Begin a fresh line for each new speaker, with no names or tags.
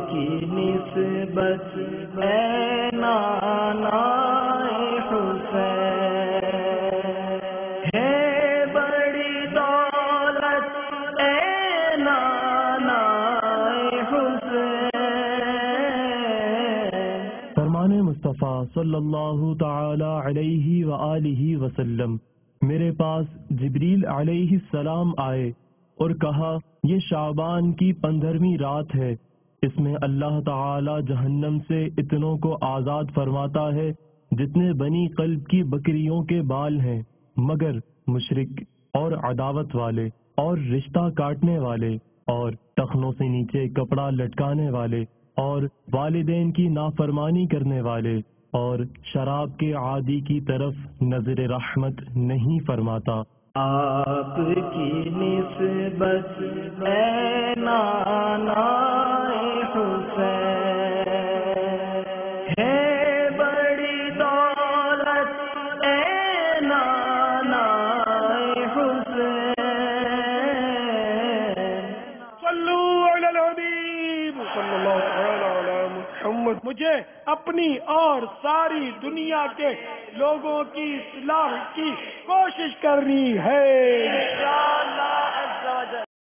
کی نسبت اے نانا حسین ہے بڑی دولت اے نانا حسین۔
فرمان مصطفیٰ صلی اللہ تعالی علیہ وآلہ وسلم، میرے پاس جبریل علیہ السلام آئے اور کہا یہ شعبان کی 15ویں رات ہے، اس میں اللہ تعالی جہنم سے اتنوں کو آزاد فرماتا ہے جتنے بنی قلب کی بکریوں کے بال ہیں، مگر مشرک اور عداوت والے اور رشتہ کاٹنے والے اور ٹخنوں سے نیچے کپڑا لٹکانے والے اور والدین کی نافرمانی کرنے والے اور شراب کے عادی کی طرف نظر رحمت نہیں فرماتا۔
آپ کی نسبت اے نانا حسین ہے بڑی دولت اے نانا حسین۔
صلو علی الحبیب صلی اللہ تعالی علی محمد۔ مجھے اپنی اور ساری دنیا کے لوگوں کی اصلاح کی کوشش کرنی ہے انشاءاللہ۔